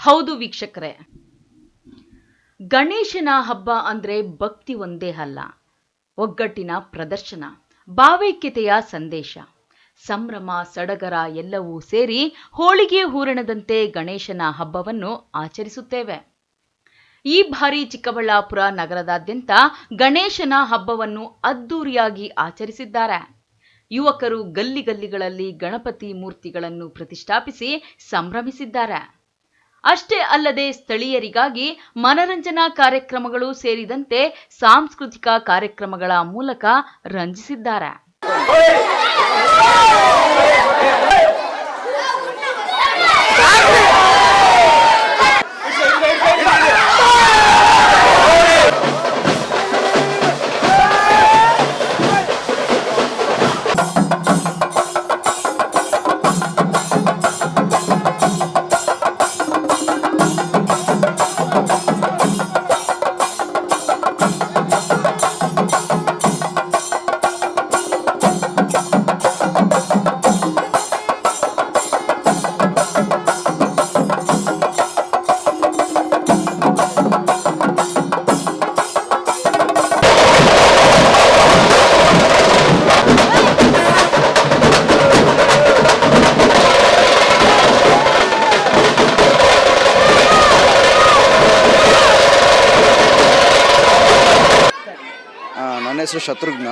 ಹೌದು ವೀಕ್ಷಕರೇ, ಗಣೇಶನ ಹಬ್ಬ ಅಂದ್ರೆ ಭಕ್ತಿ ಒಂದೇ ಅಲ್ಲ, ಒಗ್ಗಟ್ಟಿನ ಪ್ರದರ್ಶನ, ಭಾವೈಕ್ಯತೆಯ ಸಂದೇಶ, ಸಂಭ್ರಮ ಸಡಗರ ಎಲ್ಲವೂ ಸೇರಿ ಹೋಳಿಗೆ ಹೂರಣದಂತೆ ಗಣೇಶನ ಹಬ್ಬವನ್ನು ಆಚರಿಸುತ್ತೇವೆ. ಈ ಬಾರಿ ಚಿಕ್ಕಬಳ್ಳಾಪುರ ನಗರದಾದ್ಯಂತ ಗಣೇಶನ ಹಬ್ಬವನ್ನು ಅದ್ದೂರಿಯಾಗಿ ಆಚರಿಸಿದ್ದಾರೆ. ಯುವಕರು ಗಲ್ಲಿಗಳಲ್ಲಿ ಗಣಪತಿ ಮೂರ್ತಿಗಳನ್ನು ಪ್ರತಿಷ್ಠಾಪಿಸಿ ಸಂಭ್ರಮಿಸಿದ್ದಾರೆ. ಅಷ್ಟೇ ಅಲ್ಲದೆ ಸ್ಥಳೀಯರಿಗಾಗಿ ಮನರಂಜನಾ ಕಾರ್ಯಕ್ರಮಗಳು ಸೇರಿದಂತೆ ಸಾಂಸ್ಕೃತಿಕ ಕಾರ್ಯಕ್ರಮಗಳ ಮೂಲಕ ರಂಜಿಸಿದ್ದಾರೆ. ನನ್ನ ಹೆಸರು ಶತ್ರುಘ್ನ.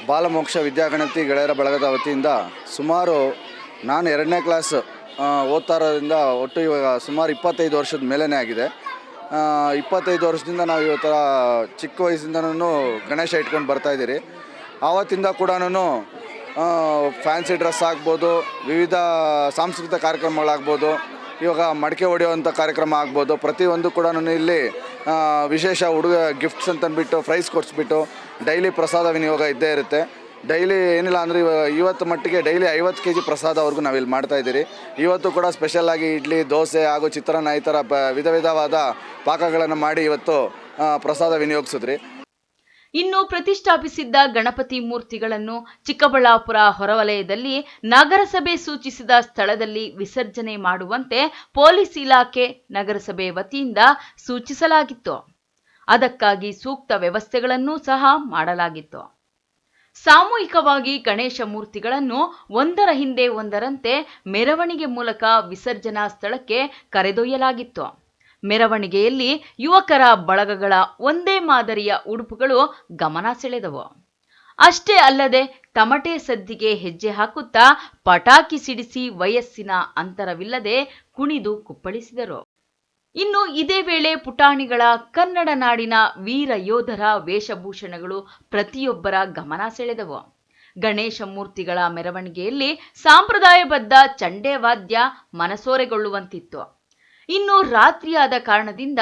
ಬಾಲಮೋಕ್ಷ ವಿದ್ಯಾಗಣತಿ ಗೆಳೆಯರ ಬಳಗದ ವತಿಯಿಂದ ಸುಮಾರು ನಾನು 2ನೇ ಕ್ಲಾಸ್ ಓದ್ತಾ ಇರೋದ್ರಿಂದ ಒಟ್ಟು ಇವಾಗ ಸುಮಾರು 25 ವರ್ಷದ ಮೇಲೇ ಆಗಿದೆ. 25 ವರ್ಷದಿಂದ ನಾವು ಇವತ್ತರ ಚಿಕ್ಕ ವಯಸ್ಸಿಂದನೂ ಗಣೇಶ ಇಟ್ಕೊಂಡು ಬರ್ತಾಯಿದ್ದೀರಿ. ಆವತ್ತಿಂದ ಕೂಡ ಫ್ಯಾನ್ಸಿ ಡ್ರೆಸ್ ಆಗ್ಬೋದು, ವಿವಿಧ ಸಾಂಸ್ಕೃತಿಕ ಕಾರ್ಯಕ್ರಮಗಳಾಗ್ಬೋದು, ಇವಾಗ ಮಡಿಕೆ ಹೊಡೆಯುವಂಥ ಕಾರ್ಯಕ್ರಮ ಆಗ್ಬೋದು, ಪ್ರತಿಯೊಂದು ಕೂಡ ಇಲ್ಲಿ ವಿಶೇಷ ಗಿಫ್ಟ್ಸ್ ಅಂತಂದ್ಬಿಟ್ಟು ಪ್ರೈಸ್ ಕೊಡಿಸ್ಬಿಟ್ಟು ಡೈಲಿ ಪ್ರಸಾದ ವಿನಿಯೋಗ ಇದ್ದೇ ಇರುತ್ತೆ. ಡೈಲಿ ಏನಿಲ್ಲ ಅಂದರೆ ಇವತ್ತು ಮಟ್ಟಿಗೆ ಡೈಲಿ 50 kg ಪ್ರಸಾದವರೆಗೂ ನಾವಿಲ್ಲಿ ಮಾಡ್ತಾಯಿದ್ದೀರಿ. ಇವತ್ತು ಕೂಡ ಸ್ಪೆಷಲಾಗಿ ಇಡ್ಲಿ, ದೋಸೆ ಹಾಗೂ ಚಿತ್ರಾನ್ನ ಈ ಥರ ವಿಧ ವಿಧವಾದ ಪಾಕಗಳನ್ನು ಮಾಡಿ ಇವತ್ತು ಪ್ರಸಾದ ವಿನಿಯೋಗಿಸಿದ್ರಿ. ಇನ್ನು ಪ್ರತಿಷ್ಠಾಪಿಸಿದ್ದ ಗಣಪತಿ ಮೂರ್ತಿಗಳನ್ನು ಚಿಕ್ಕಬಳ್ಳಾಪುರ ಹೊರವಲಯದಲ್ಲಿ ನಗರಸಭೆ ಸೂಚಿಸಿದ ಸ್ಥಳದಲ್ಲಿ ವಿಸರ್ಜನೆ ಮಾಡುವಂತೆ ಪೊಲೀಸ್ ಇಲಾಖೆ ನಗರಸಭೆ ವತಿಯಿಂದ ಸೂಚಿಸಲಾಗಿತ್ತು. ಅದಕ್ಕಾಗಿ ಸೂಕ್ತ ವ್ಯವಸ್ಥೆಗಳನ್ನು ಸಹ ಮಾಡಲಾಗಿತ್ತು. ಸಾಮೂಹಿಕವಾಗಿ ಗಣೇಶ ಮೂರ್ತಿಗಳನ್ನು ಒಂದರ ಹಿಂದೆ ಒಂದರಂತೆ ಮೆರವಣಿಗೆ ಮೂಲಕ ವಿಸರ್ಜನಾ ಸ್ಥಳಕ್ಕೆ ಕರೆದೊಯ್ಯಲಾಗಿತ್ತು. ಮೆರವಣಿಗೆಯಲ್ಲಿ ಯುವಕರ ಬಳಗಗಳ ಒಂದೇ ಮಾದರಿಯ ಉಡುಪುಗಳು ಗಮನ ಸೆಳೆದವು. ಅಷ್ಟೇ ಅಲ್ಲದೆ ತಮಟೆ ಸದ್ದಿಗೆ ಹೆಜ್ಜೆ ಹಾಕುತ್ತಾ ಪಟಾಕಿ ಸಿಡಿಸಿ ವಯಸ್ಸಿನ ಅಂತರವಿಲ್ಲದೆ ಕುಣಿದು ಕುಪ್ಪಳಿಸಿದರು. ಇನ್ನು ಇದೇ ವೇಳೆ ಪುಟಾಣಿಗಳ ಕನ್ನಡ ನಾಡಿನ ವೀರ ಯೋಧರ ವೇಷಭೂಷಣಗಳು ಪ್ರತಿಯೊಬ್ಬರ ಗಮನ ಸೆಳೆದವು. ಗಣೇಶ ಮೂರ್ತಿಗಳ ಮೆರವಣಿಗೆಯಲ್ಲಿ ಸಾಂಪ್ರದಾಯಬದ್ಧ ಚಂಡೆ ವಾದ್ಯ ಮನಸೂರೆಗೊಳ್ಳುವಂತಿತ್ತು. ಇನ್ನು ರಾತ್ರಿಯಾದ ಕಾರಣದಿಂದ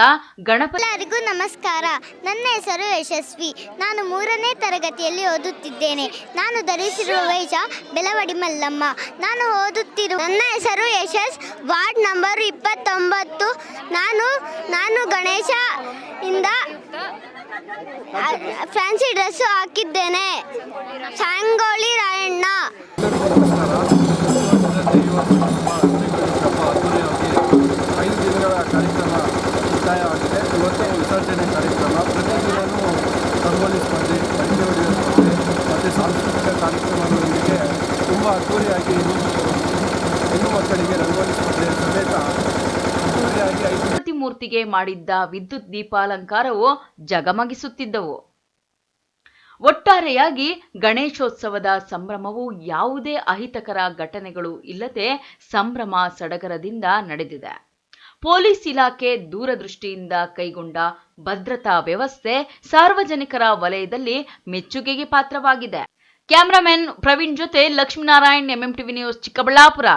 ಎಲ್ಲರಿಗೂ ನಮಸ್ಕಾರ. ನನ್ನ ಹೆಸರು ಯಶಸ್ವಿ. ನಾನು 3ನೇ ತರಗತಿಯಲ್ಲಿ ಓದುತ್ತಿದ್ದೇನೆ. ನಾನು ಧರಿಸಿರುವ ವೇಷ ಬೆಳವಡಿ ಮಲ್ಲಮ್ಮ. ನಾನು ಓದುತ್ತಿರುವ ನನ್ನ ಹೆಸರು ಯಶಸ್, ವಾರ್ಡ್ ನಂಬರ್ 29. ನಾನು ಗಣೇಶ ಇಂದ ಫ್ಯಾನ್ಸಿ ಡ್ರೆಸ್ ಹಾಕಿದ್ದೇನೆ. ಸಂಗೊಳ್ಳಿ ರಾಯಣ್ಣ. ಕಾರ್ಯಕ್ರಮ ಮುಕ್ತಾಯವಾಗಿದೆ. ಇವತ್ತು ವಿಸರ್ಜನೆ ಕಾರ್ಯಕ್ರಮ. ಪ್ರತಿದಿನವೂ ರಂಗೋಲಿ ಸ್ಪರ್ಧೆ, ಮಡಿಕೆ ಹೊಡೆಯುವ ಸ್ಪರ್ಧೆ ಮತ್ತು ಸಾಂಸ್ಕೃತಿಕ ಕಾರ್ಯಕ್ರಮಗಳೊಂದಿಗೆ ತುಂಬ ಅದ್ದೂರಿಯಾಗಿ ಹೆಣ್ಣು ಮಕ್ಕಳಿಗೆ ರಂಗೋಲಿ ಸ್ಪರ್ಧೆ ಸಮೇತ ಅದ್ದೂರಿಯಾಗಿ ಗಣಪತಿ ಮೂರ್ತಿಗೆ ಮಾಡಿದ್ದ ವಿದ್ಯುತ್ ದೀಪಾಲಂಕಾರವು ಜಗಮಗಿಸುತ್ತಿದ್ದವು. ಒಟ್ಟಾರೆಯಾಗಿ ಗಣೇಶೋತ್ಸವದ ಸಂಭ್ರಮವು ಯಾವುದೇ ಅಹಿತಕರ ಘಟನೆಗಳು ಇಲ್ಲದೆ ಸಂಭ್ರಮ ಸಡಗರದಿಂದ ನಡೆದಿದೆ. ಪೊಲೀಸ್ ಇಲಾಖೆ ದೂರದೃಷ್ಟಿಯಿಂದ ಕೈಗೊಂಡ ಭದ್ರತಾ ವ್ಯವಸ್ಥೆ ಸಾರ್ವಜನಿಕರ ವಲಯದಲ್ಲಿ ಮೆಚ್ಚುಗೆಗೆ ಪಾತ್ರವಾಗಿದೆ. ಕ್ಯಾಮರಾಮನ್ ಪ್ರವೀಣ್ ಜೊತೆ ಲಕ್ಷ್ಮೀನಾರಾಯಣ್, MMTV ನ್ಯೂಸ್, ಚಿಕ್ಕಬಳ್ಳಾಪುರ.